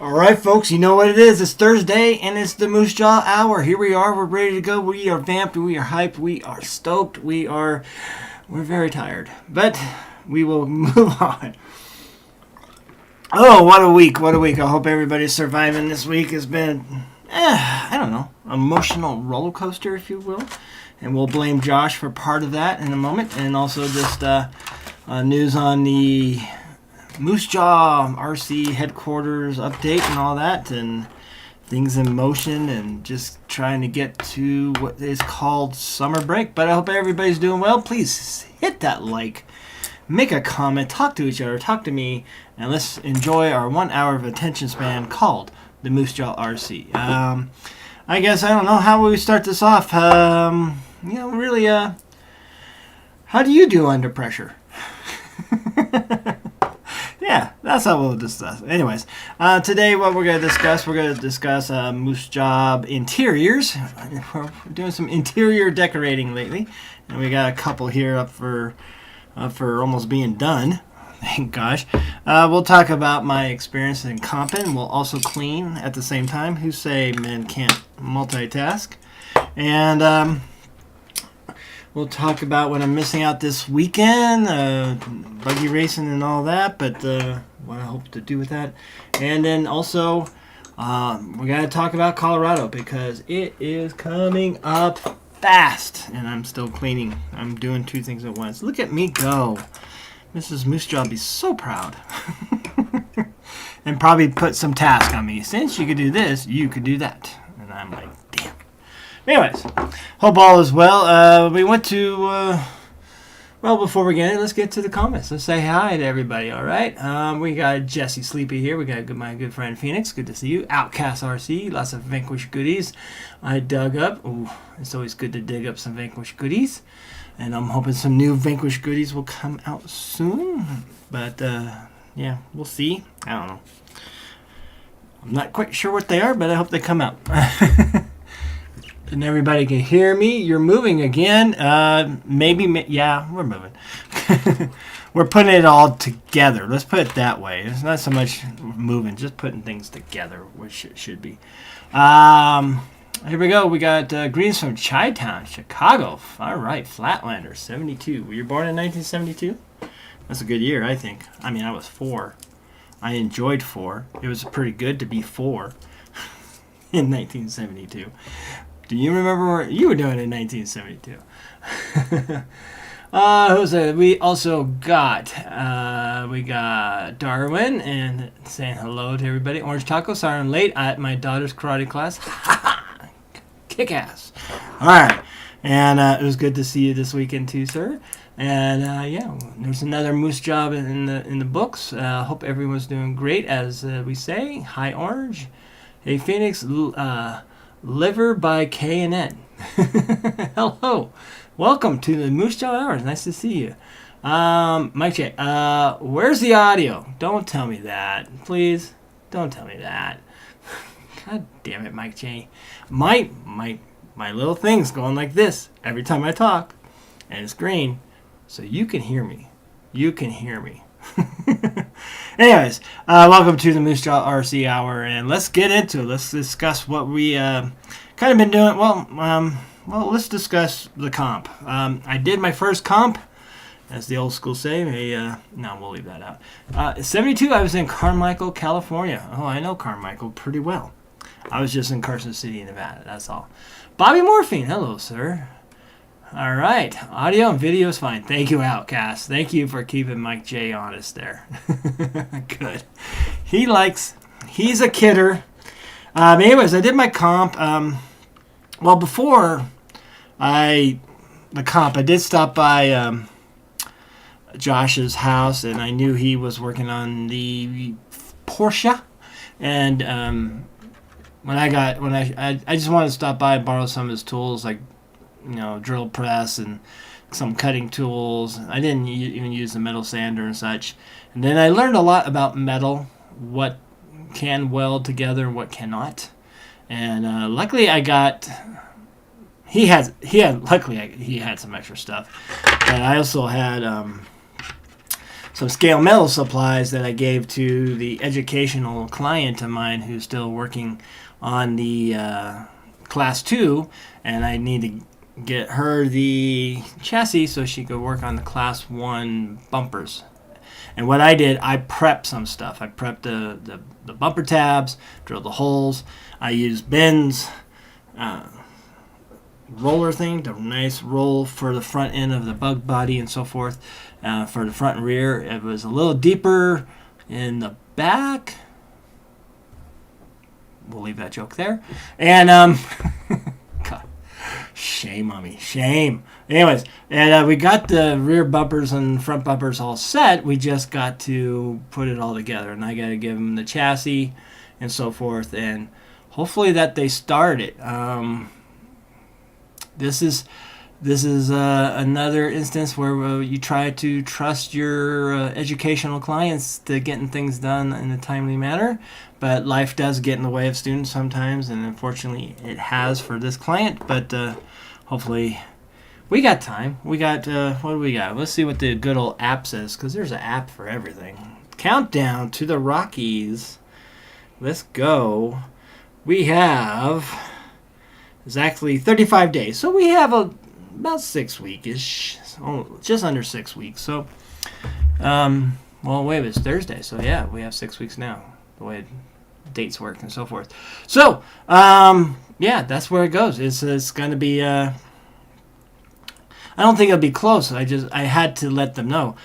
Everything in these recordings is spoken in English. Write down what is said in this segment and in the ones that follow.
All right, folks, you know what it is. It's Thursday, and it's the Moosejaw Hour. Here we are. We're ready to go. We are vamped. We are hyped. We are stoked. We're very tired, but we will move on. Oh, what a week. What a week. I hope everybody's surviving. This week has been, I don't know, emotional roller coaster, if you will. And we'll blame Josh for part of that in a moment. And also just news on the Moosejaw RC headquarters update and all that, and things in motion, and just trying to get to what is called summer break. But I hope everybody's doing well. Please hit that like, make a comment, talk to each other, talk to me, and let's enjoy our 1 hour of attention span called the Moosejaw RC. I guess I don't know how we start this off. Really, how do you do under pressure? Yeah, that's how we'll discuss. Anyways, today what we're going to discuss Moosejaw interiors. We're doing some interior decorating lately, and we got a couple here up for almost being done. Thank gosh. We'll talk about my experience in comping. We'll also clean at the same time. Who say men can't multitask? And we'll talk about what I'm missing out this weekend, buggy racing and all that, but what I hope to do with that. And then also, we got to talk about Colorado because it is coming up fast, and I'm still cleaning. I'm doing two things at once. Look at me go. Mrs. Moosejaw will be so proud. And probably put some task on me. Since you could do this, you could do that. And I'm like, damn. Anyways, hope all is well. We went to, before we get it, let's get to the comments. Let's say hi to everybody, all right? We got Jesse Sleepy here. We got my good friend Phoenix. Good to see you. Outcast RC. Lots of Vanquish goodies. I dug up. Ooh, it's always good to dig up some Vanquish goodies. And I'm hoping some new Vanquish goodies will come out soon. But, yeah, we'll see. I don't know. I'm not quite sure what they are, but I hope they come out. And everybody can hear me. You're moving again. Yeah, we're moving. We're putting it all together. Let's put it that way. It's not so much moving, just putting things together, which it should be. Here we go. We got greetings from Chi-Town, Chicago. All right, Flatlander, 72. Were you born in 1972? That's a good year, I think. I mean, I was 4. I enjoyed 4. It was pretty good to be 4 in 1972. Do you remember what you were doing in 1972? We also got Darwin and saying hello to everybody. Orange Taco, sorry I'm late at my daughter's karate class. Kick ass. All right, and it was good to see you this weekend too, sir. And there's another moose job in the books. Hope everyone's doing great, as we say. Hi, Orange. Hey, Phoenix. Liver by K&N. Hello. Welcome to the Moosejaw Hour. Nice to see you. Mike J. Where's the audio? Don't tell me that. Please. Don't tell me that. God damn it, Mike J. My little thing's going like this every time I talk. And it's green. So you can hear me. You can hear me. Anyways, welcome to the Moosejaw RC Hour, and let's get into it. Let's discuss what we kind of been doing. Well, let's discuss the comp. I did my first comp, as the old school say. No, we'll leave that out. 72, I was in Carmichael, California. Oh, I know Carmichael pretty well. I was just in Carson City, Nevada, that's all. Bobby Morphine, hello, sir. All right, audio and video is fine. Thank you, Outcast. Thank you for keeping Mike J honest there. Good. He's a kidder. Anyways, I did my comp. Before the comp, I did stop by Josh's house, and I knew he was working on the Porsche. And I just wanted to stop by and borrow some of his tools, like, drill press and some cutting tools. I didn't even use the metal sander and such. And then I learned a lot about metal, what can weld together and what cannot. And luckily he had some extra stuff. But I also had some scale metal supplies that I gave to the educational client of mine who's still working on the Class 2, and I need to get her the chassis so she could work on the Class 1 bumpers. And what I did, I prepped some stuff. I prepped the bumper tabs, drilled the holes. I used Ben's roller thing, the nice roll for the front end of the bug body and so forth. For the front and rear, it was a little deeper in the back. We'll leave that joke there. And God, shame on me, shame. Anyways, and we got the rear bumpers and front bumpers all set. We just got to put it all together, and I got to give them the chassis and so forth, and hopefully that they start it. This is another instance where you try to trust your educational clients to getting things done in a timely manner, but life does get in the way of students sometimes, and unfortunately it has for this client, but hopefully we got time. We got, what do we got? Let's see what the good old app says, because there's an app for everything. Countdown to the Rockies. Let's go. We have exactly 35 days, so we have about 6 weeks-ish, just under 6 weeks. So, well, wait, it's Thursday, so yeah, we have 6 weeks now, the way dates work and so forth. So, yeah, that's where it goes. It's going to be, I don't think it'll be close. I had to let them know,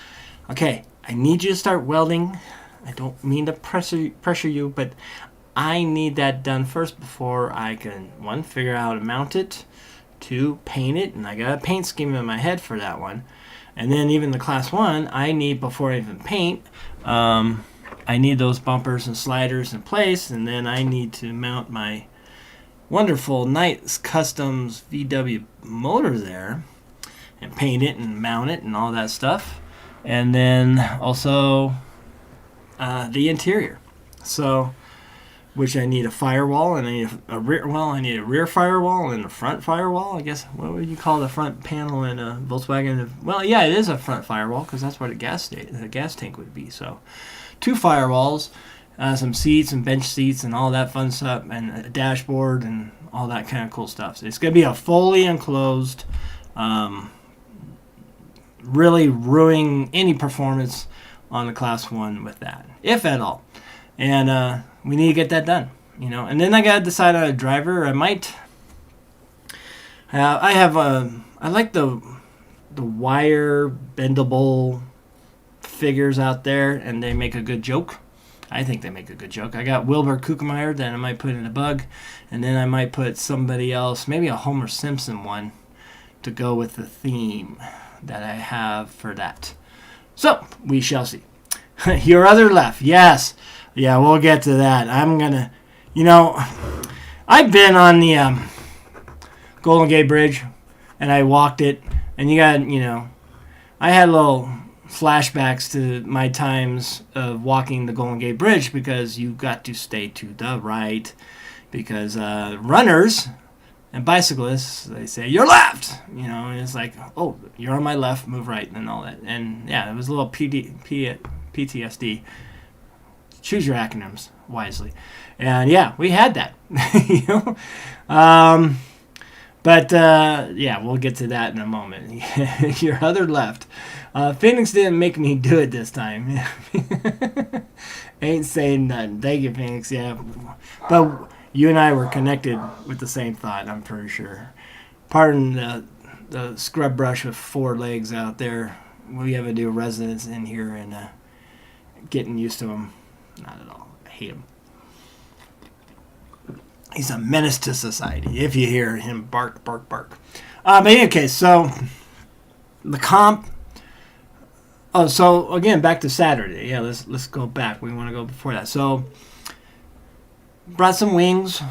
okay, I need you to start welding. I don't mean to pressure you, but I need that done first before I can, one, figure out how to mount it, two, paint it, and I got a paint scheme in my head for that one. And then even the Class 1, I need, before I even paint, I need those bumpers and sliders in place, and then I need to mount my wonderful Knights Customs VW motor there, and paint it and mount it and all that stuff. And then also the interior. So, which I need a firewall, and I need a rear, well, I need a rear firewall and a front firewall. I guess, what would you call the front panel in a Volkswagen? Well, yeah, it is a front firewall, because that's where the gas tank would be. So, 2 firewalls, some seats and bench seats and all that fun stuff, and a dashboard and all that kind of cool stuff. So it's going to be a fully enclosed, really ruining any performance on the Class 1 with that, if at all. And we need to get that done, And then I got to decide on a driver. I might. I like the wire bendable figures out there, and they make a good joke. I think they make a good joke. I got Wilbur Kukemeyer that I might put in a bug, and then I might put somebody else, maybe a Homer Simpson one, to go with the theme that I have for that. So we shall see. Your other left, yes. Yeah, we'll get to that. I'm going to, I've been on the Golden Gate Bridge, and I walked it, and you got, I had little flashbacks to my times of walking the Golden Gate Bridge, because you got to stay to the right, because runners and bicyclists, they say, you're left, and it's like, oh, you're on my left, move right, and all that. And, yeah, it was a little PTSD. Choose your acronyms wisely. And yeah, we had that. But yeah, we'll get to that in a moment. Your other left. Phoenix didn't make me do it this time. Ain't saying nothing. Thank you, Phoenix. Yeah. But you and I were connected with the same thought, I'm pretty sure. Pardon the scrub brush with 4 legs out there. We have to do residents in here and getting used to him. Not at all. I hate him. He's a menace to society. If you hear him bark, bark, bark. But in any case, so the comp. Oh, so again, back to Saturday. Yeah, let's go back. We want to go before that. So brought some wings.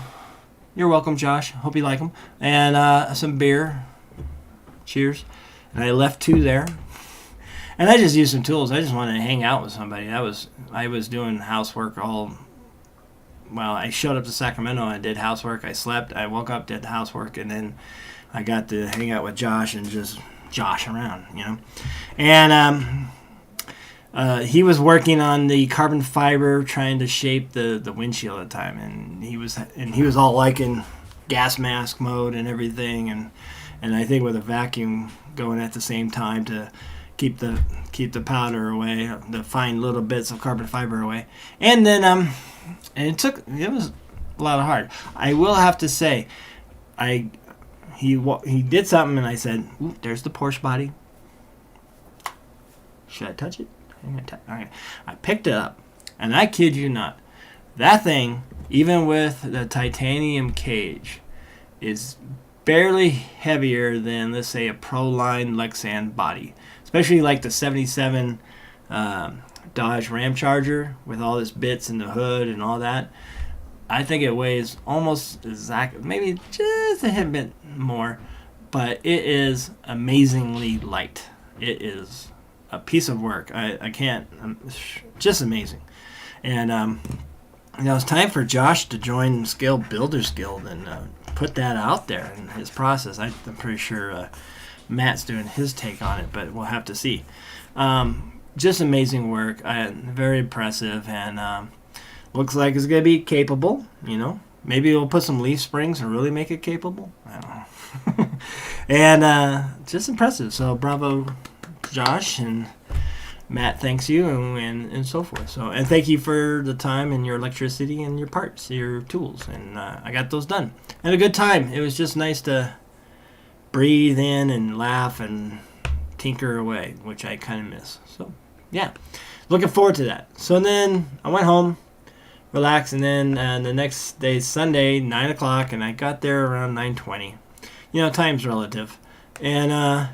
You're welcome, Josh. Hope you like them. And some beer. Cheers. And I left 2 there. And I just used some tools. I just wanted to hang out with somebody. I was doing housework all. Well, I showed up to Sacramento. I did housework. I slept. I woke up, did housework, and then I got to hang out with Josh and just josh around, And he was working on the carbon fiber, trying to shape the windshield at the time, and he was all like in gas mask mode and everything, and I think with a vacuum going at the same time to keep the powder away, the fine little bits of carbon fiber away, and then and it was a lot of hard. I will have to say, he did something, and I said, "Ooh, there's the Porsche body. Should I touch it?" Alright. I picked it up, and I kid you not, that thing, even with the titanium cage, is barely heavier than, let's say, a Proline Lexan body, especially like the 77 Dodge Ram Charger with all its bits in the hood and all that. I think it weighs almost exactly, maybe just a hit bit more, but it is amazingly light. It is a piece of work. I can't, just amazing. And it's time for Josh to join Scale Builders Guild and put that out there in his process. I'm pretty sure Matt's doing his take on it, but we'll have to see. Just amazing work. Very impressive, and looks like it's going to be capable. Maybe we'll put some leaf springs and really make it capable. I don't know. And just impressive. So bravo, Josh, and Matt thanks you, and so forth. So, and thank you for the time and your electricity and your parts, your tools, and I got those done. Had a good time. It was just nice to breathe in and laugh and tinker away, which I kind of miss. So, yeah, looking forward to that. So then I went home, relaxed, and then the next day, Sunday, 9 o'clock, and I got there around 9:20. Time's relative, and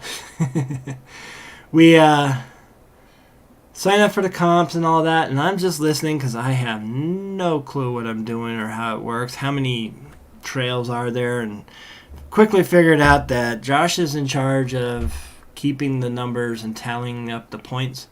we sign up for the comps and all that, and I'm just listening because I have no clue what I'm doing or how it works, how many trails are there, and quickly figured out that Josh is in charge of keeping the numbers and tallying up the points.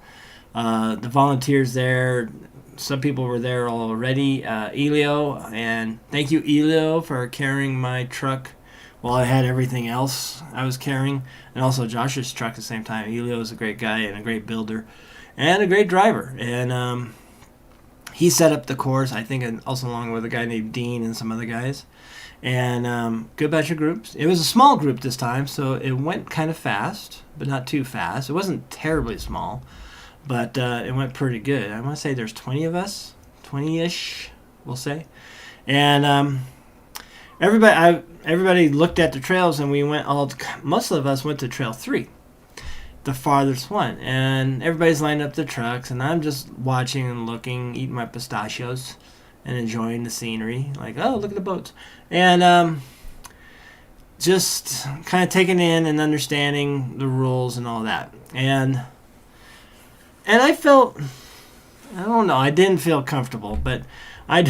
The volunteers there, some people were there already. Elio, and thank you, Elio, for carrying my truck while I had everything else I was carrying, and also Josh's truck at the same time. Elio is a great guy and a great builder and a great driver, and he set up the course, I think, and also along with a guy named Dean and some other guys, and good batch of groups. It was a small group this time, so it went kind of fast, but not too fast. It wasn't terribly small, but it went pretty good. I want to say there's 20 of us, 20-ish, we'll say, and everybody looked at the trails, and most of us went to Trail 3, the farthest one, and everybody's lined up their trucks, and I'm just watching and looking, eating my pistachios and enjoying the scenery, like, oh, look at the boats, and just kind of taking in and understanding the rules and all that, and I felt, I don't know, I didn't feel comfortable, but I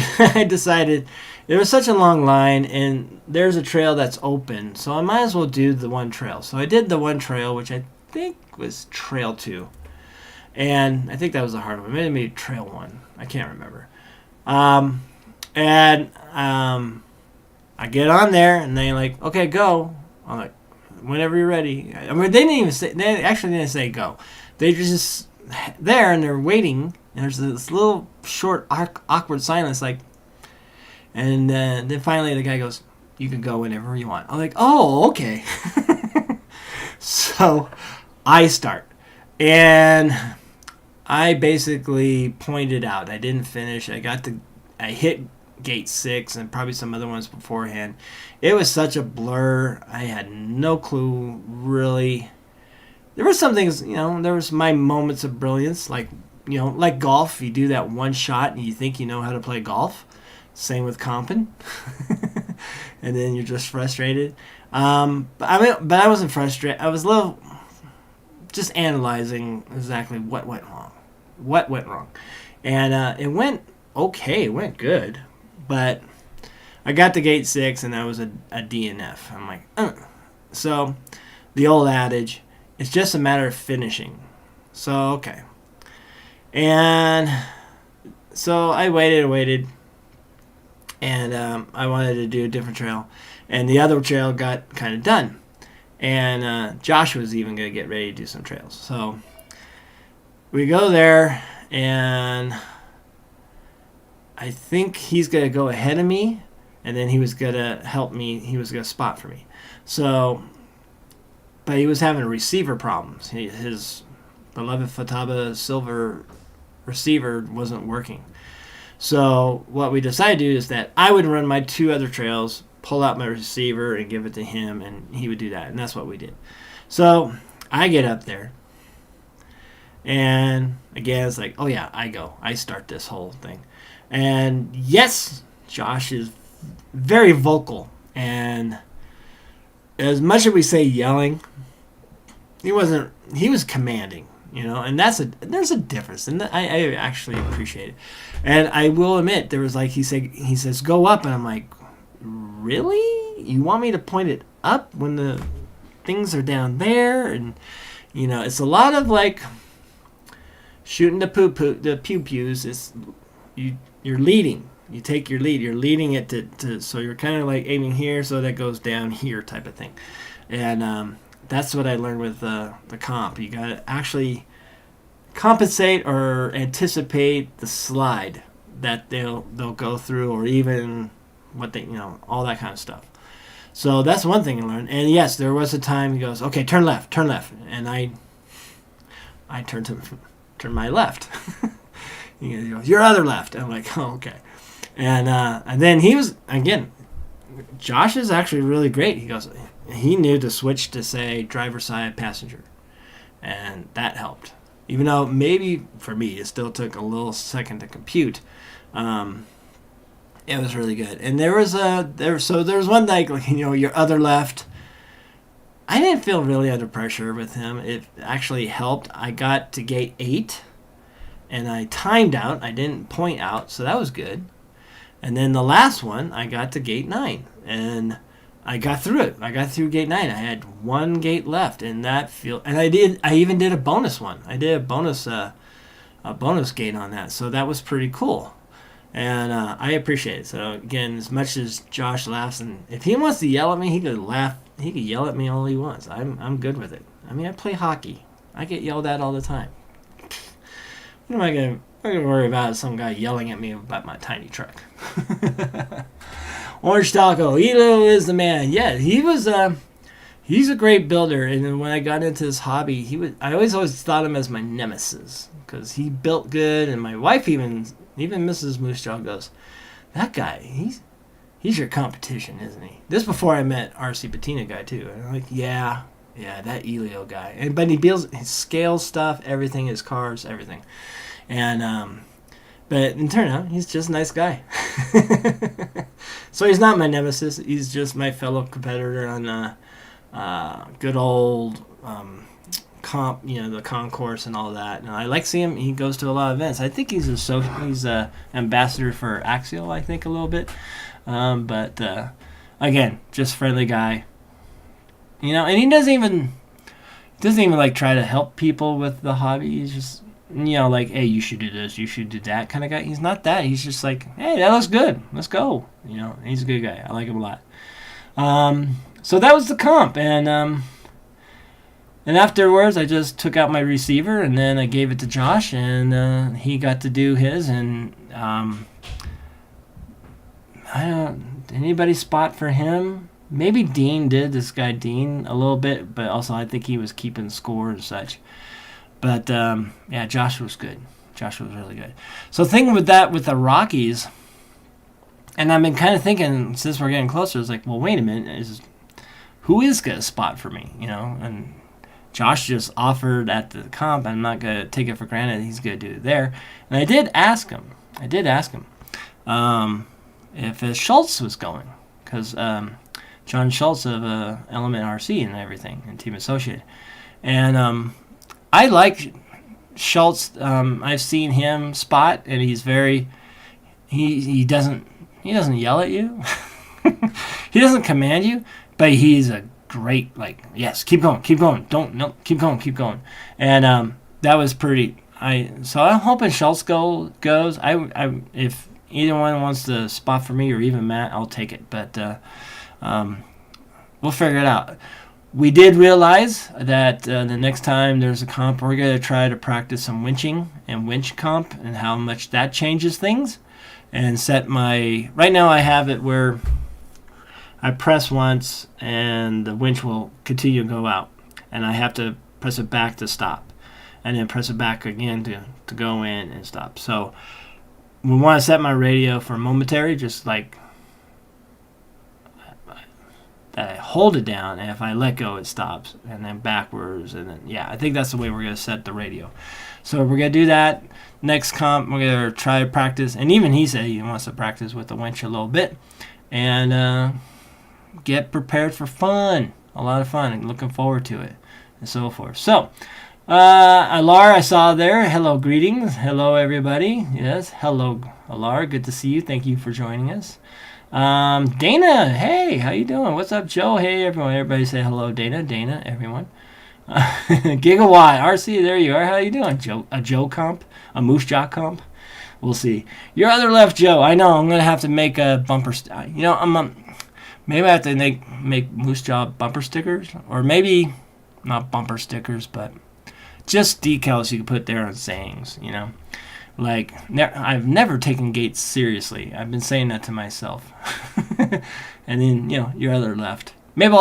decided there was such a long line, and there's a trail that's open, so I might as well do the one trail. So I did the one trail, which I think was Trail 2, and I think that was the hard one. Maybe Trail 1. I can't remember. And I get on there, and they're like, okay, go. I'm like, whenever you're ready. I mean, they actually didn't say go. They just there, and they're waiting, and there's this little short awkward silence, like, and then finally the guy goes, you can go whenever you want. I'm like, oh, okay. So I start, and I basically pointed out, I didn't finish. I hit gate 6 and probably some other ones beforehand. It was such a blur. I had no clue, really. There were some things, there was my moments of brilliance, like golf. You do that one shot and you think you know how to play golf. Same with comping. And then you're just frustrated. But I wasn't frustrated. I was a little just analyzing exactly what went wrong. And it went okay. It went good. But I got to gate 6 and I was a DNF. I'm like, So the old adage, it's just a matter of finishing. So, okay. And so I waited. And I wanted to do a different trail. And the other trail got kind of done. And Josh was even going to get ready to do some trails. So we go there, and I think he's going to go ahead of me, and then he was going to help me. He was going to spot for me. So, but he was having receiver problems. His beloved Futaba silver receiver wasn't working. So what we decided to do is that I would run my 2 other trails, pull out my receiver, and give it to him, and he would do that. And that's what we did. So I get up there. And again, it's like, oh yeah, I start this whole thing. And yes, Josh is very vocal. And as much as we say yelling, he was commanding, and there's a difference. And I actually appreciate it. And I will admit, there was like, he says, go up. And I'm like, really? You want me to point it up when the things are down there? And, it's a lot of like, shooting the pew-pews. You're leading. You take your lead. You're leading it to so you're kind of like aiming here so that goes down here type of thing. And that's what I learned with the comp. You got to actually compensate or anticipate the slide that they'll go through, or even what they, all that kind of stuff. So that's one thing I learned. And yes, there was a time he goes, okay, turn left. And I turned to my left. He goes, your other left. I'm like, oh, okay. And then he was, again, Josh is actually really great. He goes, he knew to switch to, say, driver side passenger. And that helped. Even though maybe for me it still took a little second to compute. It was really good. And there was one like your other left. I didn't feel really under pressure with him. It actually helped. I got to gate 8, and I timed out. I didn't point out, so that was good. And then the last one, I got to gate 9, and I got through it. I got through gate 9. I had 1 gate left, and I even did a bonus one. I did a bonus gate on that, so that was pretty cool. And I appreciate it. So again, as much as Josh laughs, and if he wants to yell at me, he could laugh. He could yell at me all he wants. I'm good with it. I mean, I play hockey. I get yelled at all the time. What am I gonna worry about? Some guy yelling at me about my tiny truck. Orange Taco, Elo is the man. Yeah, he was. He's a great builder. And then when I got into this hobby, I always thought him as my nemesis because he built good. And my wife even Mrs. Moosejaw goes, that guy, he's your competition, isn't he? This before I met RC Patina guy too. And I'm like, yeah, that Elio guy. But he builds his scale stuff, everything, his cars, everything. And but in turn out, he's just a nice guy. So he's not my nemesis. He's just my fellow competitor on good old comp, the concourse and all that. And I like seeing him. He goes to a lot of events. I think he's a ambassador for Axial, I think, a little bit. But again, just friendly guy. And he doesn't even like try to help people with the hobby. He's just like, hey, you should do this, you should do that kind of guy. He's not that. He's just like, hey, that looks good. Let's go. He's a good guy. I like him a lot. So that was the comp, and afterwards I just took out my receiver and then I gave it to Josh, and he got to do his. And anybody spot for him? Maybe Dean did. This guy Dean a little bit, but also I think he was keeping score and such. But Josh was good. Josh was really good. So thinking with the Rockies, and I've been kind of thinking since we're getting closer, it's like, well, wait a minute, who is going to spot for me? And Josh just offered at the comp. I'm not going to take it for granted he's going to do it there. And I did ask him if Schultz was going, because John Schultz of Element RC and everything, and Team Associated. And I like Schultz. I've seen him spot, and he's very. He doesn't yell at you. He doesn't command you, but he's a great yes, keep going, keep going. And that was pretty. So I'm hoping Schultz goes. I if either one wants to spot for me or even Matt, I'll take it. But we'll figure it out. We did realize that the next time there's a comp, we're going to try to practice some winching and winch comp and how much that changes things. And set my... Right now I have it where I press once and the winch will continue to go out. And I have to press it back to stop. And then press it back again to go in and stop. So we want to set my radio for momentary, just like... that I hold it down, and if I let go, it stops, and then backwards, and then, yeah, I think that's the way we're going to set the radio. So we're going to do that. Next comp, we're going to try to practice, and even he said he wants to practice with the winch a little bit, and get prepared for fun, a lot of fun, and looking forward to it, and so forth. So, Alar, I saw there. Hello, greetings. Hello, everybody. Yes, hello, Alar. Good to see you. Thank you for joining us. Dana, hey, how you doing? What's up, Joe? Hey, everyone. Everybody say hello, Dana, everyone. Gigawatt, RC, there you are. How you doing? A Joe comp? A Moosejaw comp? We'll see. Your other left, Joe. I know, I'm going to have to make a bumper... maybe I have to make Moosejaw bumper stickers. Or maybe, not bumper stickers, but just decals you can put there on sayings, Like, I've never taken Gates seriously. I've been saying that to myself. And then, your other left. Maybe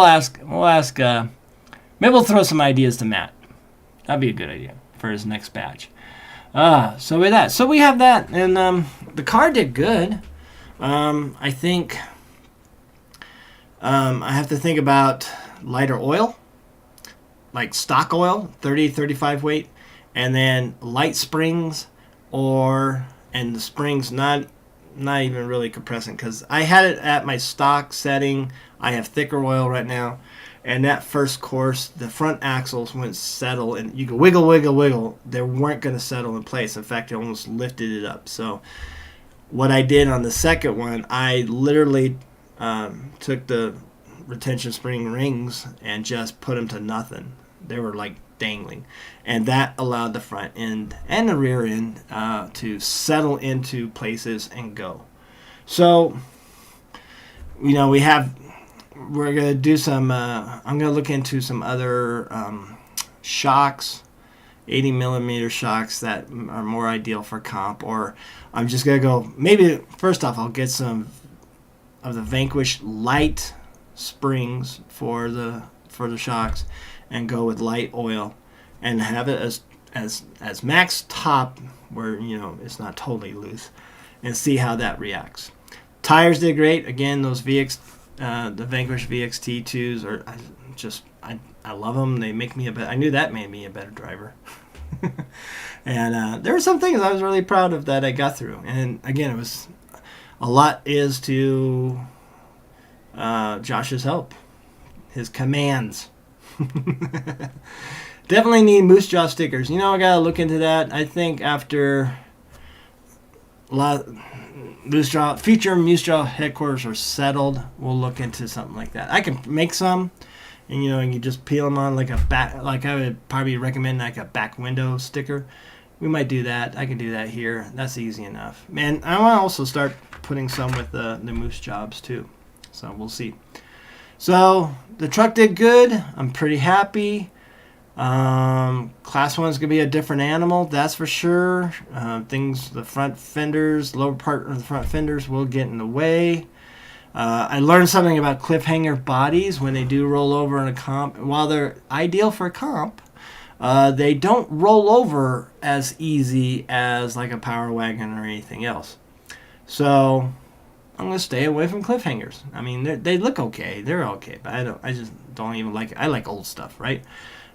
maybe we'll throw some ideas to Matt. That'd be a good idea for his next batch. So with that. So we have that. And the car did good. I think I have to think about lighter oil. Like stock oil, 30, 35 weight. And then light springs. And the springs not even really compressing, because I had it at my stock setting. I have thicker oil right now, and that first course the front axles wouldn't settle, and you could wiggle, they weren't going to settle in place. In fact, it almost lifted it up. So what I did on the second one, I literally took the retention spring rings and just put them to nothing. They were like dangling, and that allowed the front end and the rear end to settle into places and go. So we're gonna do some I'm gonna look into some other shocks, 80 millimeter shocks that are more ideal for comp, or I'm just gonna go, maybe first off I'll get some of the Vanquish light springs for the shocks and go with light oil and have it as max top where it's not totally loose, and see how that reacts. Tires did great. Again, those the Vanquish VXT2s are I love them. They make me I knew that made me a better driver. And there were some things I was really proud of that I got through. And again, it was a lot is to Josh's help, his commands. Definitely need Moosejaw stickers. I gotta look into that. I think after a lot future Moosejaw headquarters are settled, we'll look into something like that. I can make some, and you just peel them on like a back. Like I would probably recommend like a back window sticker. We might do that. I can do that here. That's easy enough. And I want to also start putting some with the Moosejawbs too. So we'll see. So the truck did good. I'm pretty happy. Class 1's gonna be a different animal, that's for sure. The front fenders, lower part of the front fenders will get in the way. I learned something about cliffhanger bodies when they do roll over in a comp. While they're ideal for a comp, they don't roll over as easy as like a Power Wagon or anything else. So I'm gonna stay away from cliffhangers. I mean, they look okay, they're okay, but I just don't even like it. I like old stuff, right?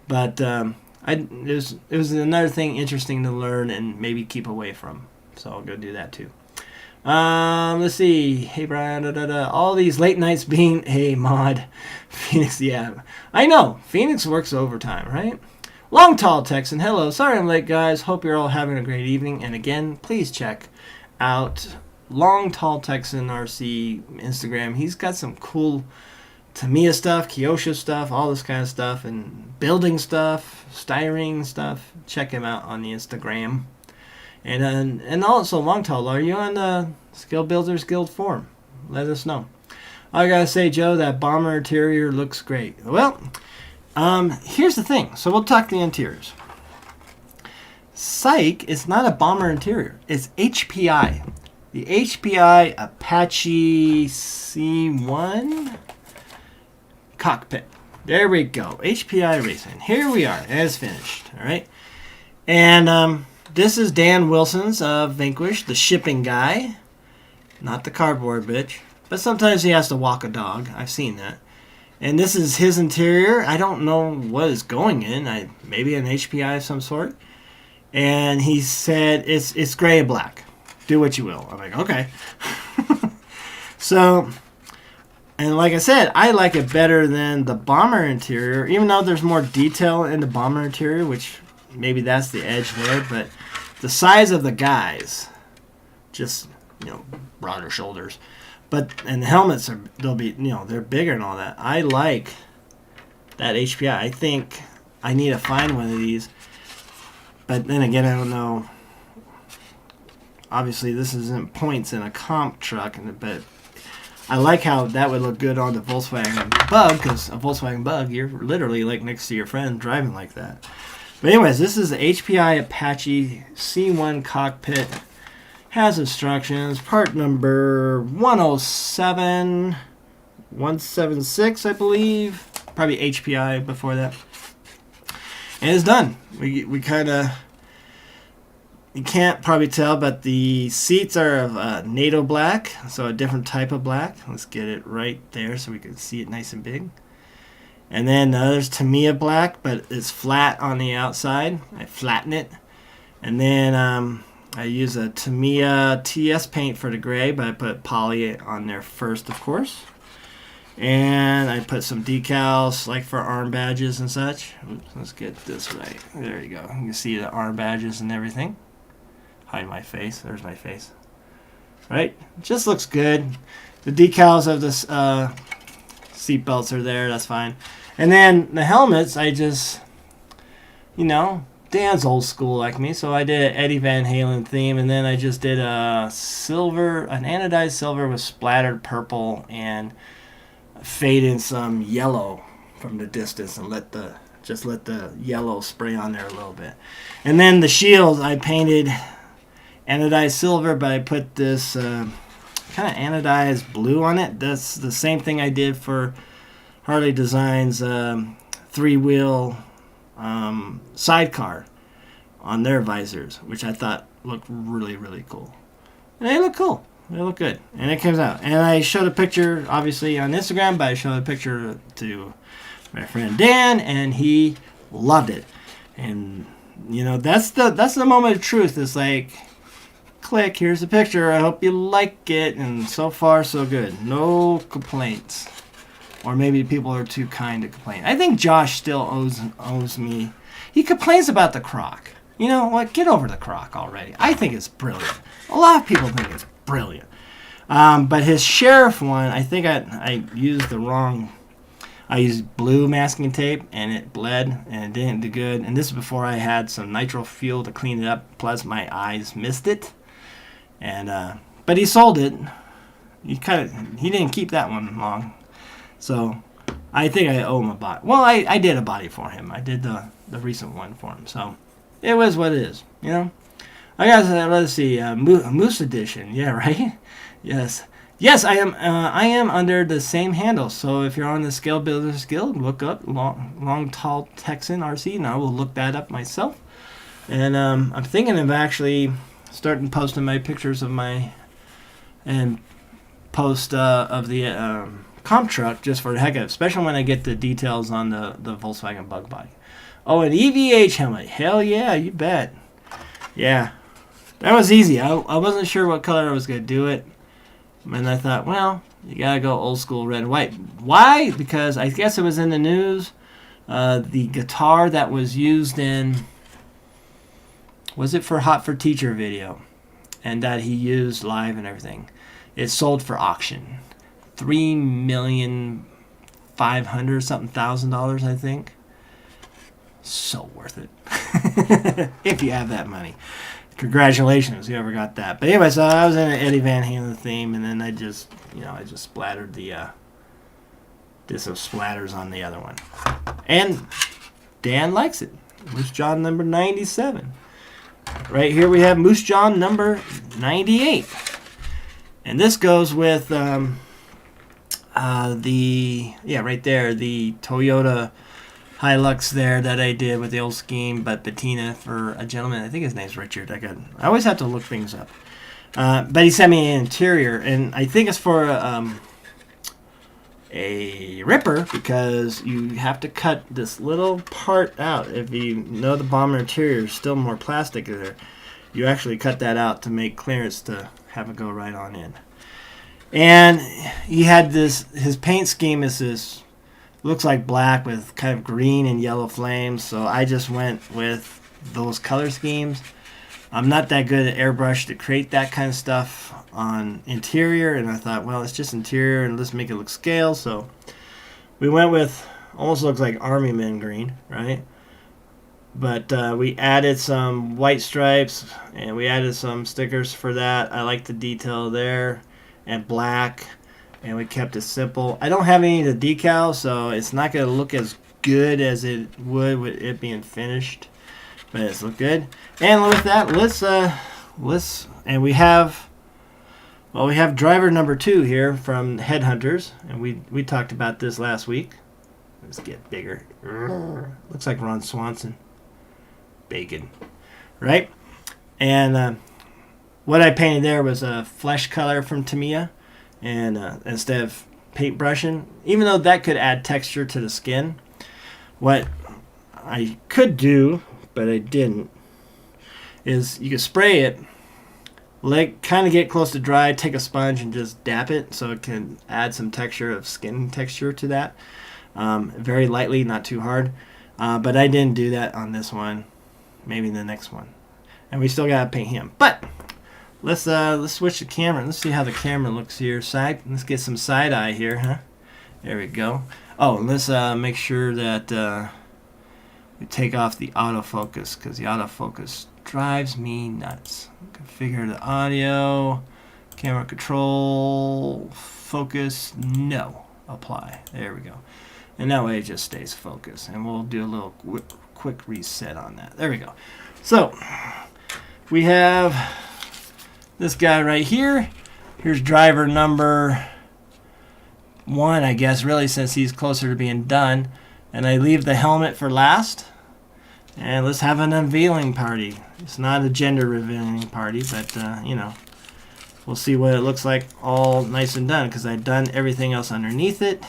But it was another thing interesting to learn and maybe keep away from. So I'll go do that too. Let's see. Hey, Brian. All these late nights being a mod. Phoenix, yeah. I know. Phoenix works overtime, right? Long Tall Texan. Hello. Sorry I'm late, guys. Hope you're all having a great evening. And again, please check out Long Tall Texan RC Instagram. He's got some cool Tamiya stuff, Kyosho stuff, all this kind of stuff, and building stuff, styrene stuff. Check him out on the Instagram. And also, Long Tall, are you on the Skill Builders Guild forum? Let us know. I gotta say, Joe, that bomber interior looks great. Well, Here's the thing. So we'll talk the interiors. Psych is not a bomber interior. It's HPI. The HPI Apache C1 cockpit. There we go. HPI Racing. Here we are. It's finished. All right. And this is Dan Wilson's Vanquish, the shipping guy. Not the cardboard bitch. But sometimes he has to walk a dog. I've seen that. And this is his interior. I don't know what is going in. Maybe an HPI of some sort. And he said it's gray and black. Do what you will. I'm like, okay. So, and like I said, I like it better than the bomber interior, even though there's more detail in the bomber interior, which maybe that's the edge there. But the size of the guys, just, broader shoulders. And the helmets they'll be, they're bigger and all that. I like that HPI. I think I need to find one of these. But then again, I don't know. Obviously, this isn't points in a comp truck, but I like how that would look good on the Volkswagen Bug, because a Volkswagen Bug, you're literally like next to your friend driving like that. But anyways, this is the HPI Apache C1 cockpit. Has instructions. Part number 107, 176, I believe. Probably HPI before that. And it's done. We kind of, you can't probably tell, but the seats are of NATO black, so a different type of black. Let's get it right there so we can see it nice and big. And then there's Tamiya black, but it's flat on the outside. I flatten it. And then I use a Tamiya TS paint for the gray, but I put poly on there first, of course. And I put some decals, like for arm badges and such. Oops, let's get this right. There you go. You can see the arm badges and everything. Hide my face. There's my face. Right? Just looks good. The decals of the seat belts are there. That's fine. And then the helmets, I just, Dan's old school like me, so I did an Eddie Van Halen theme, and then I just did an anodized silver with splattered purple, and fade in some yellow from the distance, and let the yellow spray on there a little bit. And then the shield, I painted anodized silver, but I put this kind of anodized blue on it. That's the same thing I did for Harley Design's three-wheel sidecar on their visors, which I thought looked really, really cool. And they look cool. They look good. And it comes out. And I showed a picture, obviously, on Instagram, but I showed a picture to my friend Dan, and he loved it. And, that's the moment of truth. It's like, click, here's the picture. I hope you like it. And so far, so good. No complaints. Or maybe people are too kind to complain. I think Josh still owes me. He complains about the croc. You know what? Get over the croc already. I think it's brilliant. A lot of people think it's brilliant. But his sheriff one, I think I used the wrong. I used blue masking tape, and it bled, and it didn't do good. And this is before I had some nitro fuel to clean it up. Plus, my eyes missed it. And but he sold it. He didn't keep that one long. So I think I owe him a body. Well, I did a body for him. I did the recent one for him. So it was what it is, I got, let's see, Moose Edition. Yeah, right? Yes. Yes, I am under the same handle. So if you're on the Scale Builders Guild, look up Long Tall Texan RC, and I will look that up myself. And I'm thinking of actually starting posting my pictures of my of the comp truck just for the heck of it, especially when I get the details on the Volkswagen Bug body. Oh, an EVH helmet. Hell yeah, you bet. Yeah, that was easy. I wasn't sure what color I was going to do it. And I thought, well, you got to go old school red and white. Why? Because I guess it was in the news. The guitar that was used in, was it for Hot for Teacher video? And that he used live and everything. It sold for auction. $3,500,000 something $1,000, I think. So worth it. If you have that money. Congratulations, whoever got that. But anyway, so I was in an Eddie Van Halen theme, and then I just splattered the Did some splatters on the other one. And Dan likes it. Moosejaw number 97. Right here we have Moosejaw number 98. And this goes with right there, the Toyota Hilux there that I did with the old scheme, but patina for a gentleman. I think his name's Richard. I always have to look things up. But he sent me an interior, and I think it's for a ripper, because you have to cut this little part out. If you know the bomber interior is still more plastic there, you actually cut that out to make clearance to have it go right on in. And he had this, his paint scheme is this, looks like black with kind of green and yellow flames, so I just went with those color schemes. I'm not that good at airbrush to create that kind of stuff on interior, and I thought, well, it's just interior and let's make it look scale. So we went with, almost looks like Army Men green, right? But we added some white stripes and we added some stickers for that. I like the detail there, and black, and we kept it simple. I don't have any of the decals, so it's not going to look as good as it would with it being finished. But it's look good. And with that, and we have driver number 2 here from Headhunters, and we talked about this last week. Let's get bigger. Looks like Ron Swanson. Bacon, right? And what I painted there was a flesh color from Tamiya, and instead of paint brushing, even though that could add texture to the skin, what I could do, but I didn't, is you can spray it, kind of get close to dry, take a sponge and just dap it so it can add some texture of skin texture to that. Very lightly, not too hard. But I didn't do that on this one. Maybe the next one. And we still gotta paint him. But let's switch the camera. Let's see how the camera looks here. Let's get some side eye here, huh? There we go. Oh, and let's make sure that we take off the autofocus, because the autofocus drives me nuts. Configure the audio, camera control, focus, no, apply. There we go. And that way it just stays focused. And we'll do a little quick reset on that. There we go. So we have this guy right here. Here's driver number 1, I guess, really, since he's closer to being done. And I leave the helmet for last. And let's have an unveiling party. It's not a gender revealing party, but you know, we'll see what it looks like all nice and done, because I've done everything else underneath it.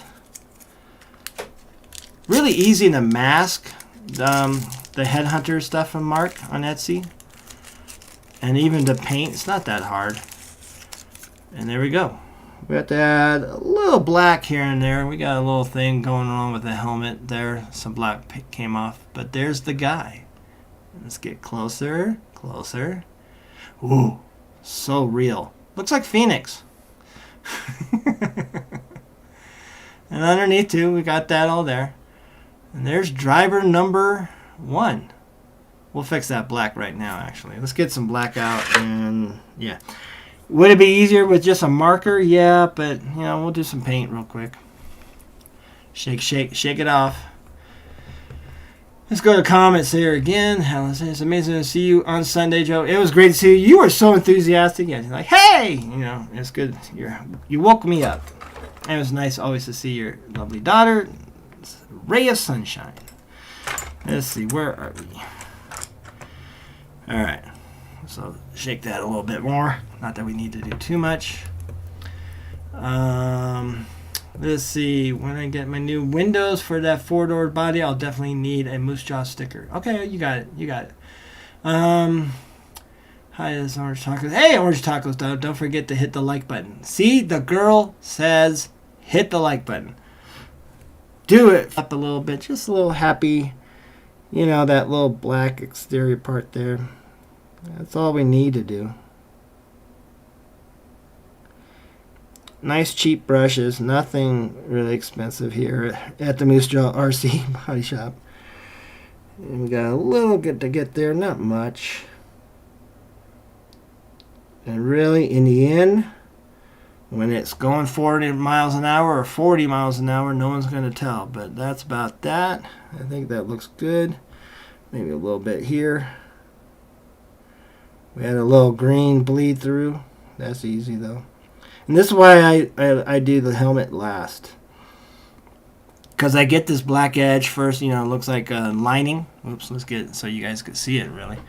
Really easy to mask the Headhunter stuff from Mark on Etsy. And even to paint, it's not that hard. And there we go. We have to add a little black here and there. We got a little thing going on with the helmet there. Some black came off, but there's the guy. Let's get closer, closer. Ooh, so real. Looks like Phoenix. And underneath too, we got that all there. And there's driver number 1. We'll fix that black right now, actually. Let's get some black out, and yeah. Would it be easier with just a marker? Yeah, but you know, we'll do some paint real quick. Shake it off. Let's go to comments here again. It's amazing to see you on Sunday, Joe. It was great to see you. You were so enthusiastic. You're like, hey, you know, it's good. You woke me up. And it was nice always to see your lovely daughter. It's a ray of sunshine. Let's see, where are we? All right. So shake that a little bit more. Not that we need to do too much. Let's see. When I get my new windows for that 4-door body, I'll definitely need a Moosejaw sticker. Okay, you got it. You got it. Hi, this is Orange Tacos. Hey, Orange Tacos, don't forget to hit the like button. See, the girl says hit the like button. Do it up a little bit. Just a little happy. You know, that little black exterior part there. That's all we need to do. Nice cheap brushes. Nothing really expensive here at the Moosejaw RC Body Shop. And we got a little bit to get there. Not much. And really, in the end, When it's going 40 miles an hour or 40 miles an hour, no one's going to tell. But that's about that. I think that looks good. Maybe a little bit here. We had a little green bleed through. That's easy though. And this is why I do the helmet last. Because I get this black edge first, you know, it looks like a lining. Oops, let's get it so you guys can see it really.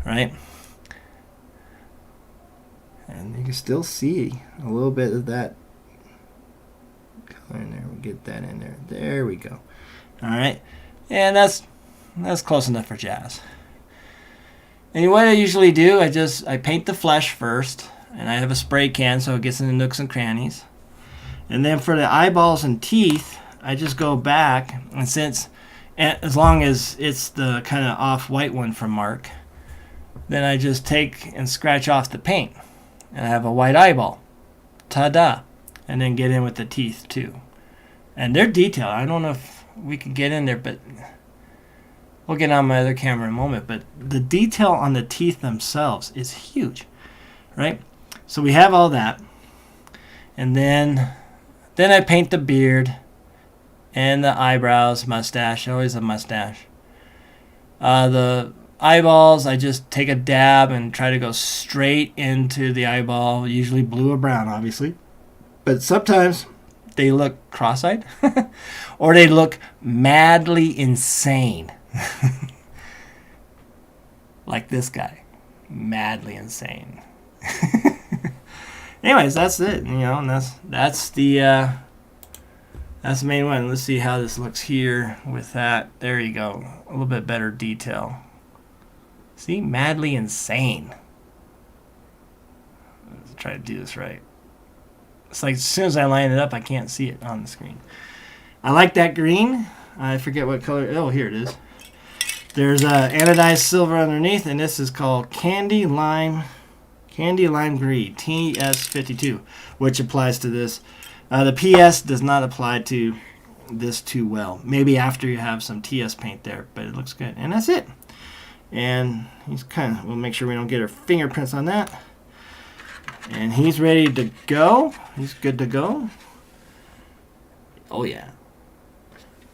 Right? And you can still see a little bit of that color in there. We'll get that in there. There we go. Alright. And that's close enough for jazz. And what I usually do, I paint the flesh first. And I have a spray can so it gets in the nooks and crannies. And then for the eyeballs and teeth, I just go back. And as long as it's the kind of off-white one from Mark, then I just take and scratch off the paint. And I have a white eyeball. Ta-da. And then get in with the teeth too. And they're detailed. I don't know if we can get in there, but we'll get on my other camera in a moment. But the detail on the teeth themselves is huge. Right? So we have all that. And then I paint the beard and the eyebrows, mustache. Always a mustache. The eyeballs, I just take a dab and try to go straight into the eyeball, usually blue or brown, obviously. But sometimes they look cross-eyed or they look madly insane. Like this guy. Madly insane. Anyways, that's it, you know, and that's the main one. Let's see how this looks here with that. There you go. A little bit better detail. See? Madly insane. Let's try to do this right. It's like as soon as I line it up, I can't see it on the screen. I like that green. I forget what color. Oh, here it is. There's anodized silver underneath, and this is called Candy Lime Green, TS52, which applies to this. The PS does not apply to this too well. Maybe after you have some TS paint there, but it looks good. And that's it. And we'll make sure we don't get our fingerprints on that. And he's ready to go. He's good to go. Oh yeah.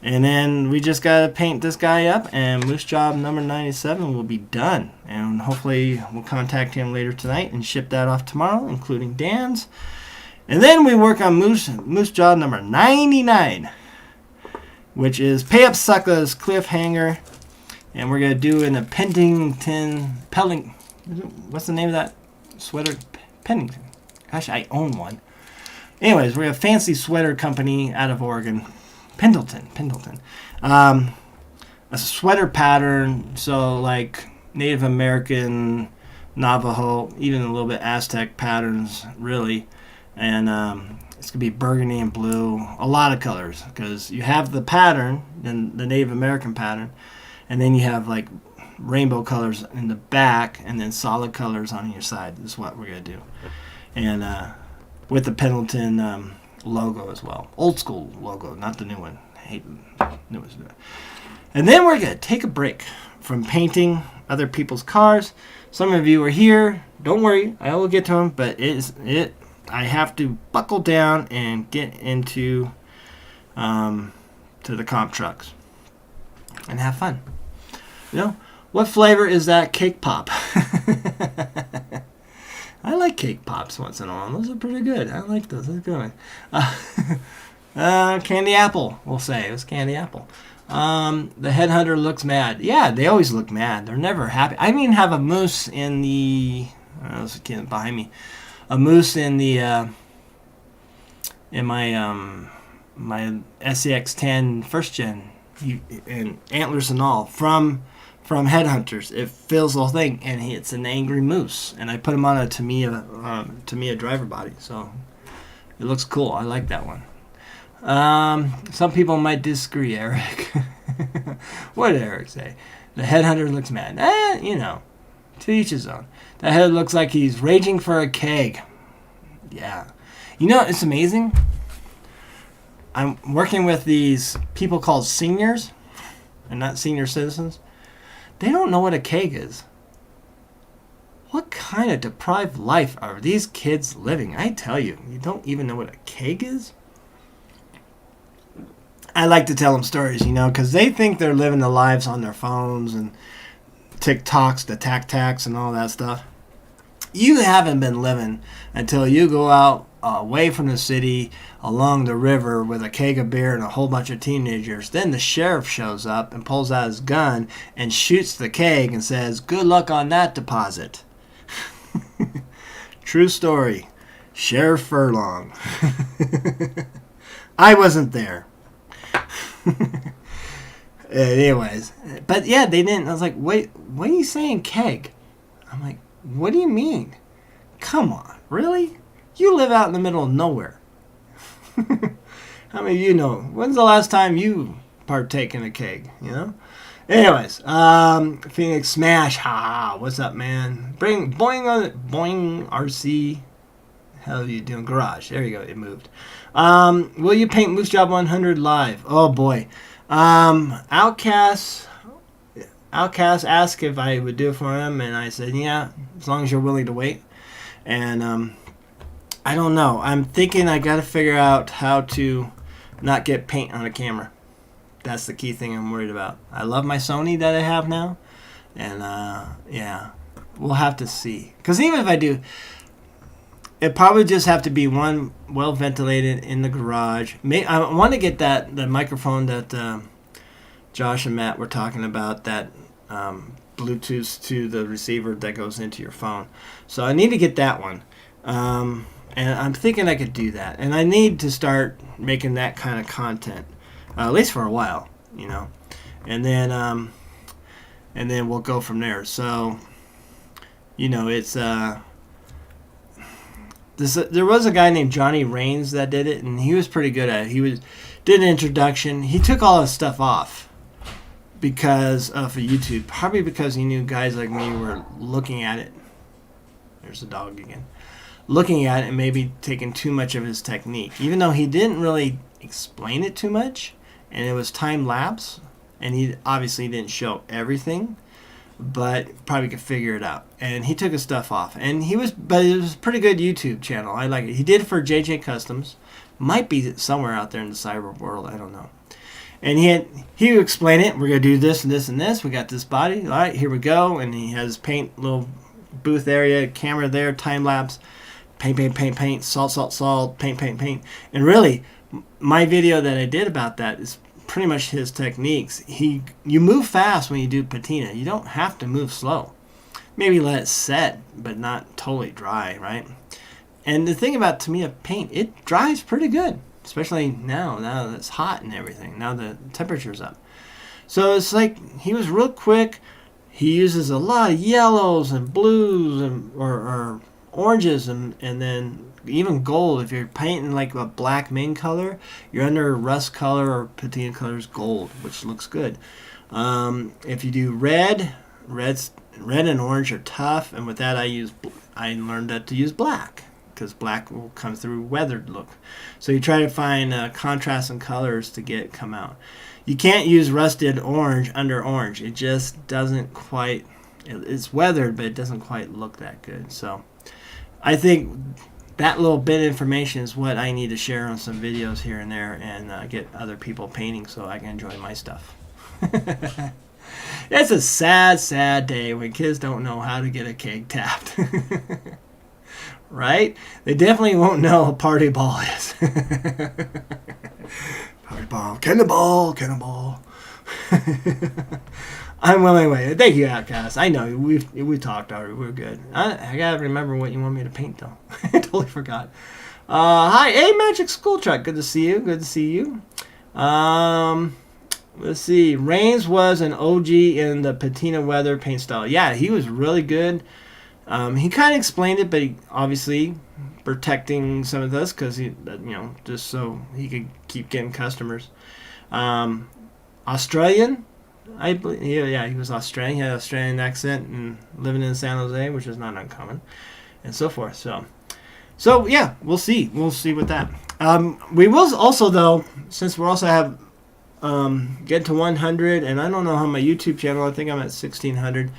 And then we just got to paint this guy up, and Moose Job number 97 will be done. And hopefully we'll contact him later tonight and ship that off tomorrow, including Dan's. And then we work on Moose Job number 99, which is Pay Up Suckers Cliffhanger. And we're going to do in a what's the name of that sweater? Pennington. Gosh, I own one. Anyways, we're a fancy sweater company out of Oregon. Pendleton. A sweater pattern, so like Native American, Navajo, even a little bit Aztec patterns, really. And it's going to be burgundy and blue, a lot of colors, because you have the pattern, then the Native American pattern, and then you have like rainbow colors in the back, and then solid colors on your side. This is what we're going to do. And with the Pendleton logo as well. Old school logo, not the new one. I hate the new ones. And then we're going to take a break from painting other people's cars. Some of you are here. Don't worry, I will get to them, but I have to buckle down and get into to the comp trucks and have fun. You know, what flavor is that cake pop? I like cake pops once in a while. Those are pretty good. I like those. They're good. Candy apple, we'll say. It was candy apple. The headhunter looks mad. Yeah, they always look mad. They're never happy. I even have a moose in the... there's a kid behind me. A moose in the... in my my SCX-10 first gen. And antlers and all. From Headhunters. It fills the whole thing, and it's an angry moose. And I put him on a Tamiya driver body, so it looks cool. I like that one. Some people might disagree, Eric. What did Eric say? The Headhunter looks mad. You know, to each his own. That head looks like he's raging for a keg. Yeah. You know, it's amazing. I'm working with these people called seniors, and not senior citizens. They don't know what a keg is. what kind of deprived life are these kids living? I tell you, you don't even know what a keg is? I like to tell them stories, because they think they're living their lives on their phones and TikToks, the tac-tacs, and all that stuff. You haven't been living until you go out away from the city along the river with a keg of beer and a whole bunch of teenagers. Then the sheriff shows up and pulls out his gun and shoots the keg and says, "Good luck on that deposit." True story. Sheriff Furlong. I wasn't there. Anyways, but yeah, they didn't. I was like, wait, what are you saying, keg? I'm like, what do you mean? Come on, really? You live out in the middle of nowhere. How many of you know? When's the last time you partake in a keg? Anyways, Phoenix Smash. Ha! What's up, man? Bring boing on it. Boing RC. How are you doing? Garage. There you go. It moved. Will you paint Moosejaw 100 live? Oh boy. Outcast asked if I would do it for him, and I said, yeah, as long as you're willing to wait. And I don't know. I'm thinking I got to figure out how to not get paint on a camera. That's the key thing I'm worried about. I love my Sony that I have now, and yeah, we'll have to see. Because even if I do, it probably just have to be one well ventilated in the garage. I want to get the microphone that Josh and Matt were talking about, that Bluetooth to the receiver that goes into your phone. So I need to get that one. And I'm thinking I could do that. And I need to start making that kind of content, at least for a while, And then we'll go from there. So, it's there was a guy named Johnny Rains that did it, and he was pretty good at it. He did an introduction. He took all his stuff off because of YouTube, probably because he knew guys like me were looking at it. There's the dog again. Looking at it and maybe taking too much of his technique, even though he didn't really explain it too much, and it was time lapse, and he obviously didn't show everything, but probably could figure it out. And he took his stuff off, and but it was a pretty good YouTube channel. I like it. He did it for JJ Customs, might be somewhere out there in the cyber world. I don't know. And he would explain it. We're gonna do this and this and this. We got this body. All right, here we go. And he has paint, little booth area, camera there, time lapse. Paint, salt, paint. And really, my video that I did about that is pretty much his techniques. You move fast when you do patina. You don't have to move slow. Maybe let it set, but not totally dry, right? And the thing about Tamiya paint, it dries pretty good, especially now that it's hot and everything. Now the temperature's up. So it's like he was real quick. He uses a lot of yellows and blues or oranges and then even gold. If you're painting like a black main color, you're under rust color or patina color is gold, which looks good. If you do red and orange are tough, and with that I learned that to use black, because black will come through weathered look. So you try to find contrast in colors to come out. You can't use rusted orange under orange. It just doesn't quite. It's weathered, but it doesn't quite look that good. So I think that little bit of information is what I need to share on some videos here and there, and get other people painting so I can enjoy my stuff. It's a sad, sad day when kids don't know how to get a keg tapped. Right? They definitely won't know what party ball is. Party ball, cannonball. I'm willing to wait. Thank you, Outcast. I know we talked already. We're good. I gotta remember what you want me to paint though. I totally forgot. Hi, hey, Magic School Truck. Good to see you. Let's see. Rains was an OG in the patina weather paint style. Yeah, he was really good. He kind of explained it, but he obviously protecting some of this because just so he could keep getting customers. Australian. I believe, yeah, he was Australian. He had an Australian accent and living in San Jose, which is not uncommon, and so forth. So yeah, we'll see. We'll see with that. We will also, though, since we also have get to 100, and I don't know how my YouTube channel. I think I'm at 1600,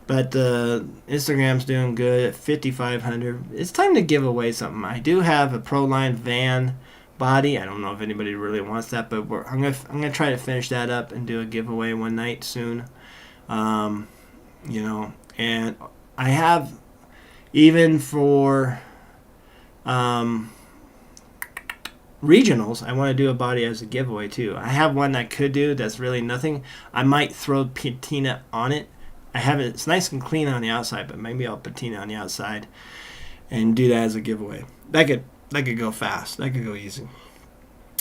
But Instagram's doing good at 5,500. It's time to give away something. I do have a Proline van body. I don't know if anybody really wants that, but I'm gonna try to finish that up and do a giveaway one night soon. You know, and I have even for regionals, I want to do a body as a giveaway too. I have one that could do that's really nothing. I might throw patina on it. I have it. It's nice and clean on the outside, but maybe I'll patina on the outside and do that as a giveaway. That could go fast. That could go easy.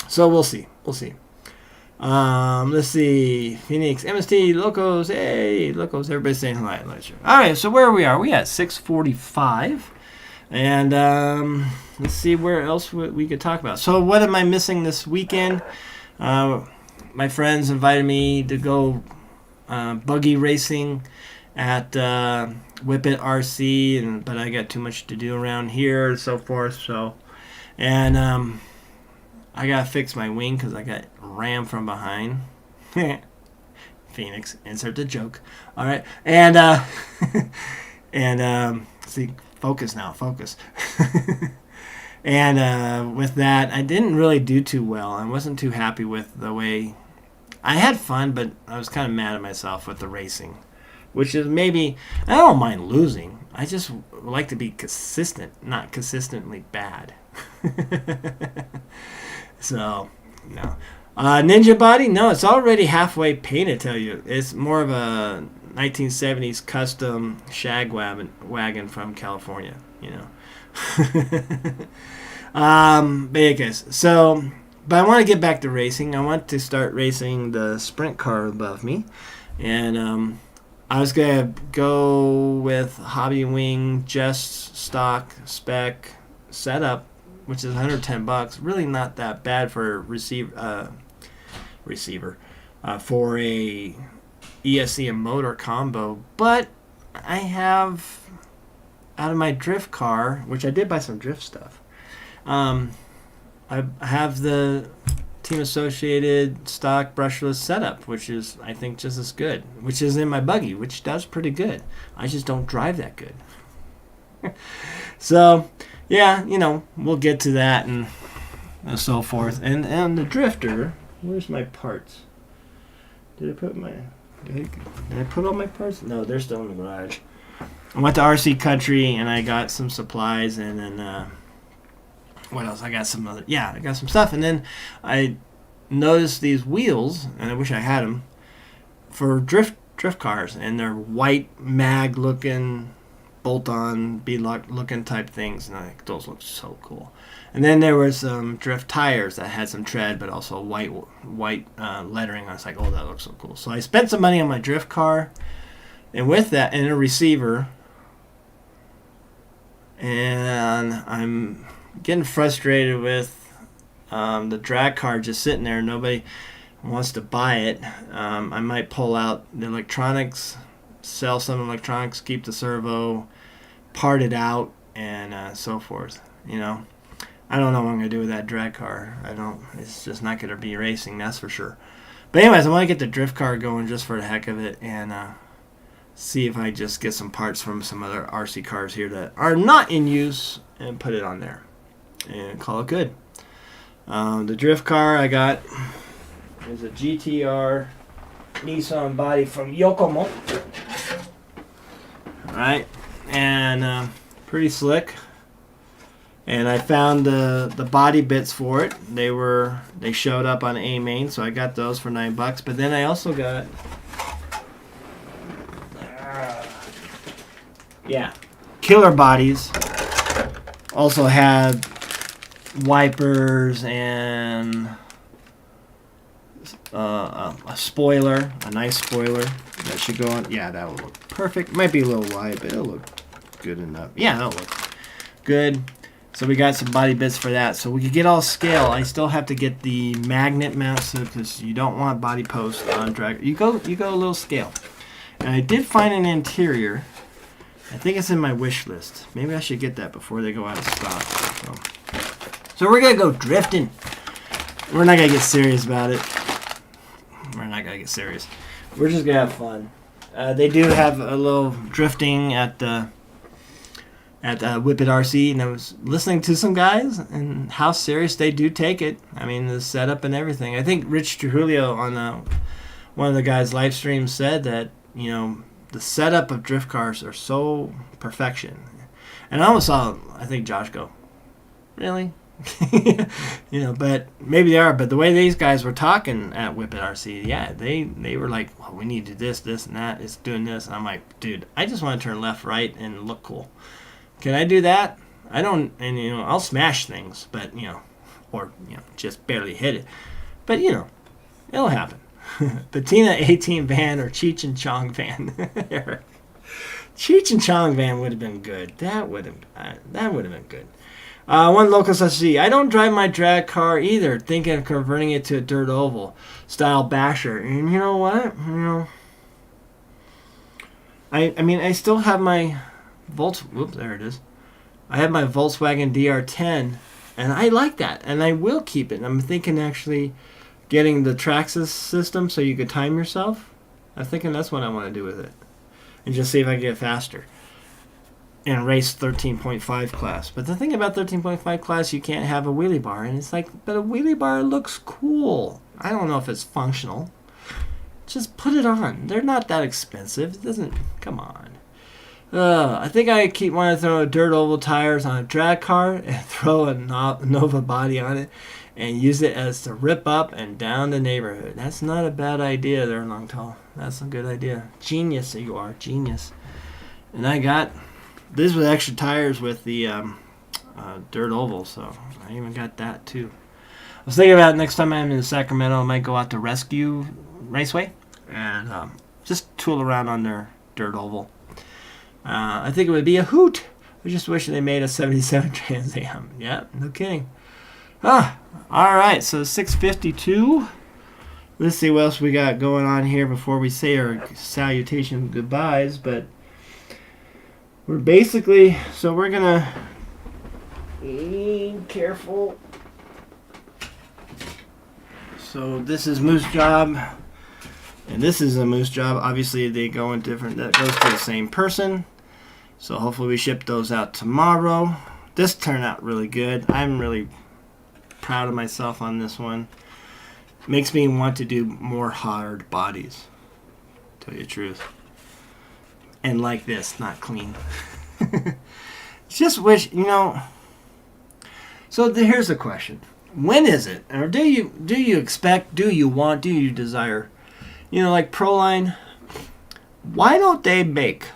So we'll see. We'll see. Let's see. Phoenix, MST, Locos. Hey, Locos. Everybody's saying hi. All right. So where we are? We at 6:45, and let's see where else we could talk about. So what am I missing this weekend? My friends invited me to go buggy racing at Whippet RC, but I got too much to do around here and so forth. So, and I gotta fix my wing because I got rammed from behind. Phoenix, insert the joke. All right, and and see, focus now, focus. And with that, I didn't really do too well. I wasn't too happy with the way. I had fun, but I was kind of mad at myself with the racing, which is maybe, I don't mind losing. I just like to be consistent, not consistently bad. So, no. Ninja body? No, it's already halfway painted, tell you. It's more of a 1970s custom shag wagon from California, you know. But yeah, guys, so... But I want to get back to racing. I want to start racing the sprint car above me. And I was going to go with Hobby Wing, just stock, spec, setup, which is $110. Really not that bad for a receiver for a ESC and motor combo. But I have, out of my drift car, which I did buy some drift stuff, I have the Team Associated stock brushless setup, which is, I think, just as good, which is in my buggy, which does pretty good. I just don't drive that good. So, yeah, you know, we'll get to that and so forth. And the drifter, where's my parts? Did I put all my parts? No, they're still in the garage. I went to RC Country and I got some supplies, and then what else? I got some stuff, and then I noticed these wheels, and I wish I had them for drift cars, and they're white mag looking, bolt-on beadlock looking type things, and I think those look so cool. And then there were some drift tires that had some tread, but also white lettering. I was like, oh, that looks so cool. So I spent some money on my drift car, and with that, and a receiver, and I'm getting frustrated with the drag car just sitting there. Nobody wants to buy it. I might pull out the electronics, sell some electronics, keep the servo, part it out, and so forth. You know, I don't know what I'm gonna do with that drag car. It's just not gonna be racing, that's for sure. But anyways, I want to get the drift car going just for the heck of it, and see if I just get some parts from some other RC cars here that are not in use and put it on there and call it good. The drift car I got is a GTR Nissan body from Yokomo. Alright, and pretty slick. And I found the body bits for it. They showed up on A-Main, so I got those for $9. But then I also got killer bodies. Also had wipers and a spoiler, a nice spoiler that should go on. Yeah, that will look perfect. Might be a little wide, but it'll look good enough. Yeah, that'll look good. So we got some body bits for that. So we could get all scale. I still have to get the magnet mounts because you don't want body post on drag. You go a little scale. And I did find an interior. I think it's in my wish list. Maybe I should get that before they go out of stock. So we're going to go drifting. We're not going to get serious about it. We're not going to get serious. We're just going to have fun. They do have a little drifting at Whip It RC, and I was listening to some guys and how serious they do take it. I mean, the setup and everything. I think Rich Trujillo on one of the guys' live streams said that, the setup of drift cars are so perfection. And I almost saw, I think, Josh go, really? But maybe they are. But the way these guys were talking at Whip It RC, yeah, they were like, well, we need to do this, and that. It's doing this. And I'm like, dude, I just want to turn left, right, and look cool. Can I do that? I don't, and I'll smash things, but or just barely hit it. But it'll happen. Patina 18 van or Cheech and Chong van. Cheech and Chong van would have been good. That would have been good. One local such see. I don't drive my drag car either. Thinking of converting it to a dirt oval style basher. And you know what? I mean I still have my Whoops, there it is. I have my Volkswagen DR10, and I like that, and I will keep it. I'm thinking actually getting the Traxxas system so you could time yourself. I'm thinking that's what I want to do with it, and just see if I can get faster and race 13.5 class. But the thing about 13.5 class, you can't have a wheelie bar, and it's like, but a wheelie bar looks cool. I don't know if it's functional. Just put it on. They're not that expensive. It doesn't. Come on. I think I want to throw dirt oval tires on a drag car and throw a Nova body on it and use it as to rip up and down the neighborhood. That's not a bad idea there, Long Tall. That's a good idea. Genius, you are. Genius. And I got... These were extra tires with the dirt oval, so I even got that too. I was thinking about next time I'm in Sacramento, I might go out to Rescue Raceway and just tool around on their dirt oval. I think it would be a hoot. I just wish they made a 77 Trans Am. Yeah, no kidding. All right, so 6:52. Let's see what else we got going on here before we say our salutation goodbyes. But we're basically, so we're gonna be careful. So this is Moosejaw, and this is a Moosejaw. Obviously, they go in different. That goes to the same person. So hopefully we ship those out tomorrow. This turned out really good. I'm really proud of myself on this one. Makes me want to do more hard bodies. Tell you the truth. And like this, not clean. Just wish, So here's the question. When is it? Or do you expect, do you want, do you desire? Like Proline, why don't they make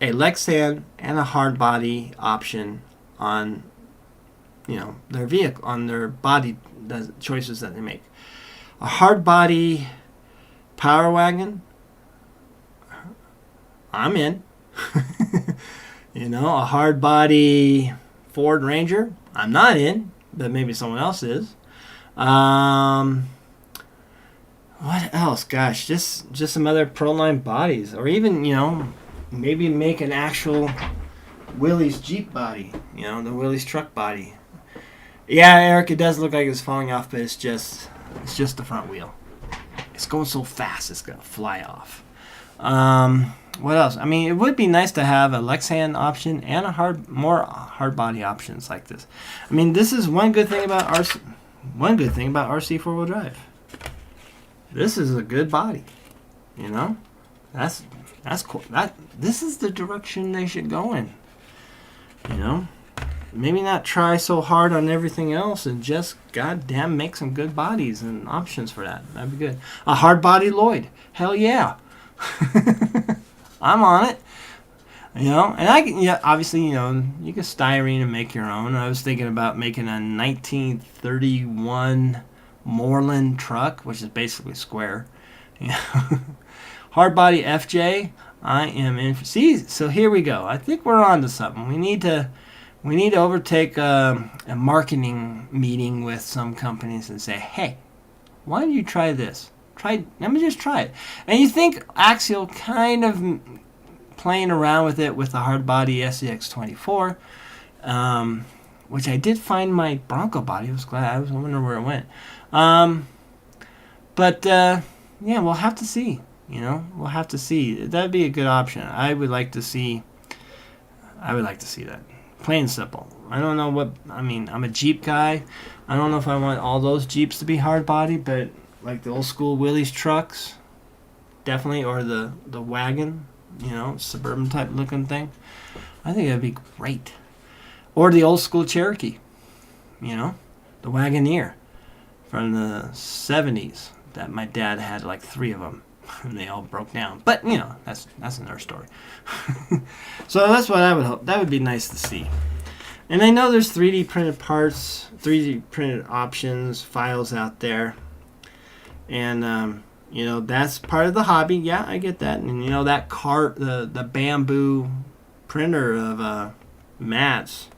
a Lexan and a hard body option on their vehicle, on their body, the choices that they make? A hard body Power Wagon, I'm in. A hard body Ford Ranger, I'm not in, but maybe someone else is. What else? Gosh, just some other Proline bodies, or even maybe make an actual Willys Jeep body, the Willys truck body. Yeah, Eric, it does look like it's falling off, but it's just the front wheel. It's going so fast, it's gonna fly off. What else? I mean, it would be nice to have a Lexan option and more hard body options like this. I mean, this is one good thing about RC 4-wheel drive. This is a good body. That's cool. This is the direction they should go in. Maybe not try so hard on everything else and just goddamn make some good bodies and options for that. That'd be good. A hard body Lloyd. Hell yeah. I'm on it. And I can, obviously, you can styrene and make your own. I was thinking about making a 1931 Moreland truck, which is basically square. Hard body FJ, I am in. See, so here we go. I think we're on to something. We need to overtake a marketing meeting with some companies and say, hey, why don't you try this? Let me just try it. And you think Axial kind of playing around with it with the hard body SCX24, which I did find my Bronco body. I was glad. I was wondering where it went. But we'll have to see. You know, we'll have to see. That'd be a good option. I would like to see that. Plain and simple. I don't know what, I mean, I'm a Jeep guy. I don't know if I want all those Jeeps to be hard body, but like the old school Willys trucks, definitely, or the wagon, you know, suburban type looking thing. I think that'd be great. Or the old school Cherokee, you know, the Wagoneer from the 70s that my dad had like 3 of them. And they all broke down. But, you know, that's another story. So that's what I would hope. That would be nice to see. And I know there's 3D printed parts, 3D printed options, files out there. And, you know, that's part of the hobby. Yeah, I get that. And, you know, that cart, the bamboo printer of Matt's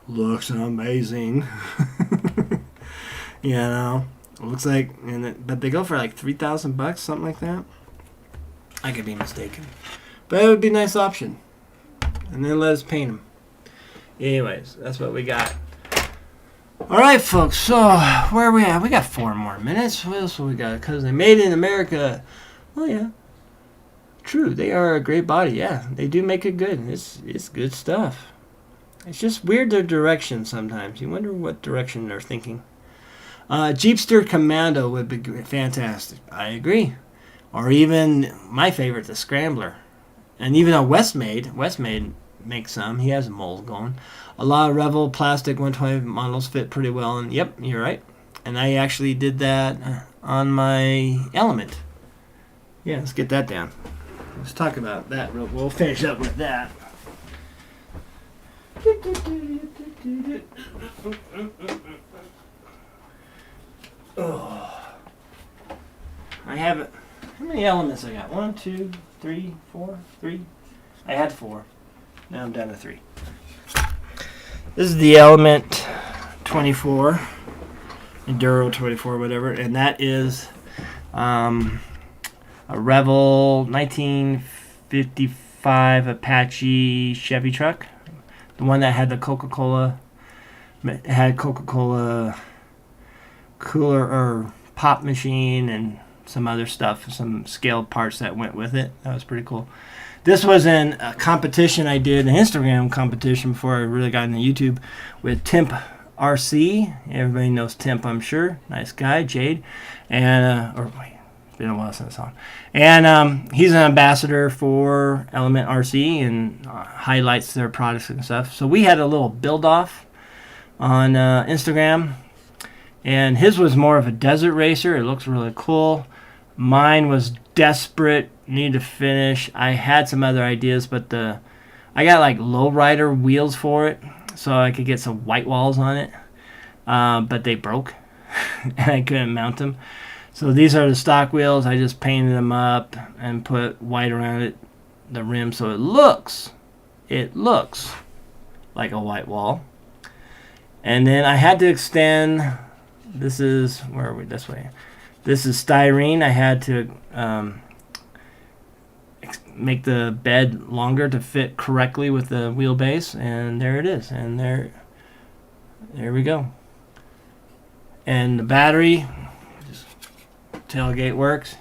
looks amazing. You know. It looks like, but they go for like $3,000, something like that. I could be mistaken, but it would be a nice option. And then let us paint them. Anyways, that's what we got. All right, folks. So where are we at? We got 4 more minutes. What else we got? Because they made it in America. Oh yeah, true. They are a great body. Yeah, they do make it good. It's good stuff. It's just weird their direction sometimes. You wonder what direction they're thinking. Jeepster Commando would be fantastic. I agree. Or even my favorite, the Scrambler. And even a Westmade makes some. He has a mold going. A lot of Revel plastic 120 models fit pretty well. And yep, you're right. And I actually did that on my Element. Yeah, let's get that down. Let's talk about that. We'll finish up with that. Oh, I have it. How many elements I got? 1, 2, 3, 4, 3. I had 4. Now I'm down to 3. This is the Element 24, Enduro 24, whatever, and that is a Revel 1955 Apache Chevy truck, the one that had the Coca-Cola cooler or pop machine and some other stuff, some scaled parts that went with it. That was pretty cool. This was in a competition I did, an Instagram competition before I really got into YouTube, with Temp RC. Everybody knows Temp, I'm sure. Nice guy, Jade. And it's been a while since I saw him. And he's an ambassador for Element RC and highlights their products and stuff. So we had a little build-off on Instagram. And his was more of a desert racer. It looks really cool. Mine was desperate, need to finish. I had some other ideas, but I got like lowrider wheels for it, so I could get some white walls on it. But they broke, and I couldn't mount them. So these are the stock wheels. I just painted them up and put white around it, the rim, so it looks like a white wall. And then I had to extend. This is, where are we? This way. This is styrene. I had to make the bed longer to fit correctly with the wheelbase, and there it is. And there we go. And the battery, just tailgate works.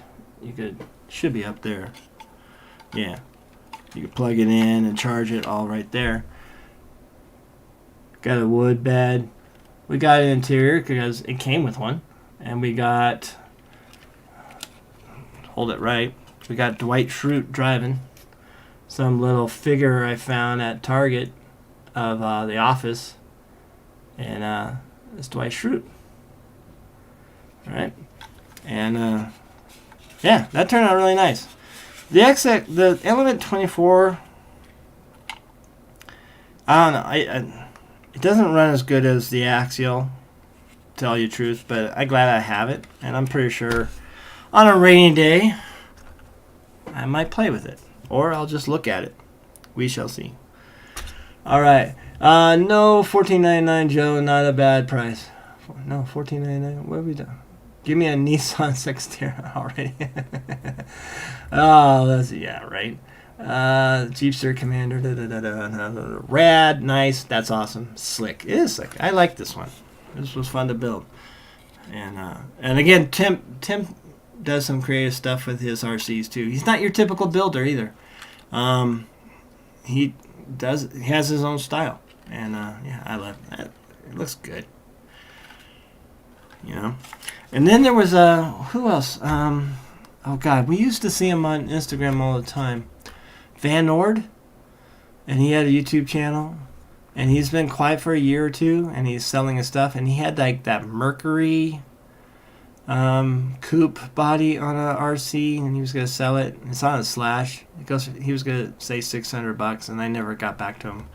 Should be up there. Yeah, you can plug it in and charge it all right there. Got a wood bed. We got an interior because it came with one, and we got, hold it right, we got Dwight Schrute driving, some little figure I found at Target of The Office, and it's Dwight Schrute. All right, and yeah, that turned out really nice. The Element 24, I don't know, it doesn't run as good as the Axial, to tell you the truth, but I'm glad I have it, and I'm pretty sure on a rainy day I might play with it, or I'll just look at it. We shall see. All right, no, $14.99, Joe, not a bad price. No, $14.99. What have we done? Give me a Nissan Xterra already. Oh, that's, yeah, right. Jeepster Commander, rad, nice, that's awesome, slick. It is slick. I like this one. This was fun to build, and again, Tim does some creative stuff with his RCs too. He's not your typical builder either. He has his own style, and yeah, I love that. It looks good, you know. And then there was who else? Oh God, we used to see him on Instagram all the time. Van Nord, and he had a YouTube channel, and he's been quiet for a year or two, and he's selling his stuff. And he had like that Mercury coupe body on a RC, and he was gonna sell it. It's on a Slash. He was gonna say $600, and I never got back to him.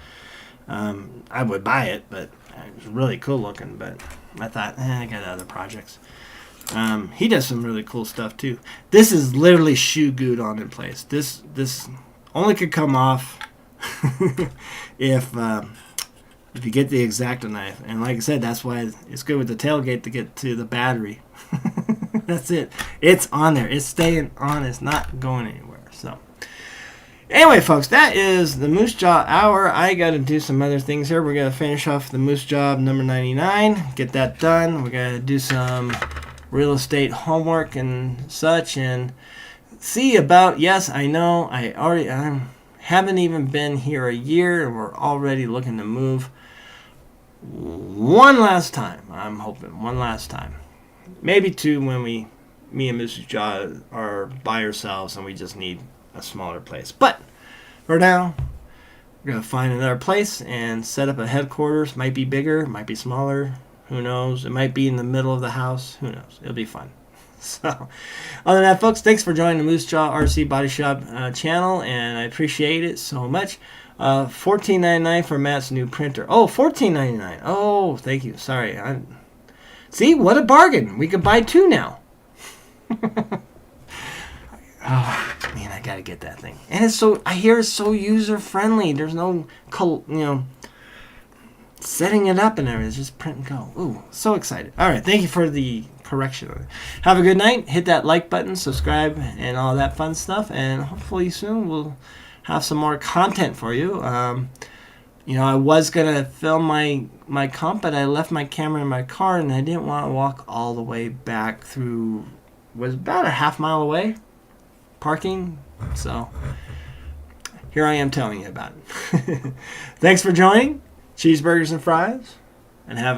I would buy it, but it was really cool looking. But I thought, I got other projects. He does some really cool stuff too. This is literally shoe glued on in place. This only could come off if you get the X-Acto knife. And like I said, that's why it's good with the tailgate to get to the battery. That's it. It's on there. It's staying on. It's not going anywhere. So anyway, folks, that is the Moosejaw Hour. I got to do some other things here. We're going to finish off the Moose Job number 99. Get that done. We're going to do some real estate homework and such, and see about, yes, I know, I haven't even been here a year, and we're already looking to move one last time. I'm hoping one last time, maybe two, when me and Mrs. Jaw are by ourselves and we just need a smaller place. But for now, we're gonna find another place and set up a headquarters. Might be bigger, might be smaller, who knows? It might be in the middle of the house. Who knows? It'll be fun. So, other than that, folks, thanks for joining the Moosejaw RC Body Shop channel, and I appreciate it so much. $14.99 for Matt's new printer. Oh, $14.99. Oh, thank you. Sorry. See, what a bargain. We could buy two now. Oh, man, I got to get that thing. And I hear it's so user-friendly. There's no, setting it up and everything. It's just print and go. Ooh, so excited. All right, thank you for the correction on it. Have a good night. Hit that like button, subscribe, and all that fun stuff. And hopefully soon we'll have some more content for you. I was going to film my comp, but I left my camera in my car, and I didn't want to walk all the way back through, was about a half-mile away, parking. So here I am telling you about it. Thanks for joining. Cheeseburgers and fries, and have a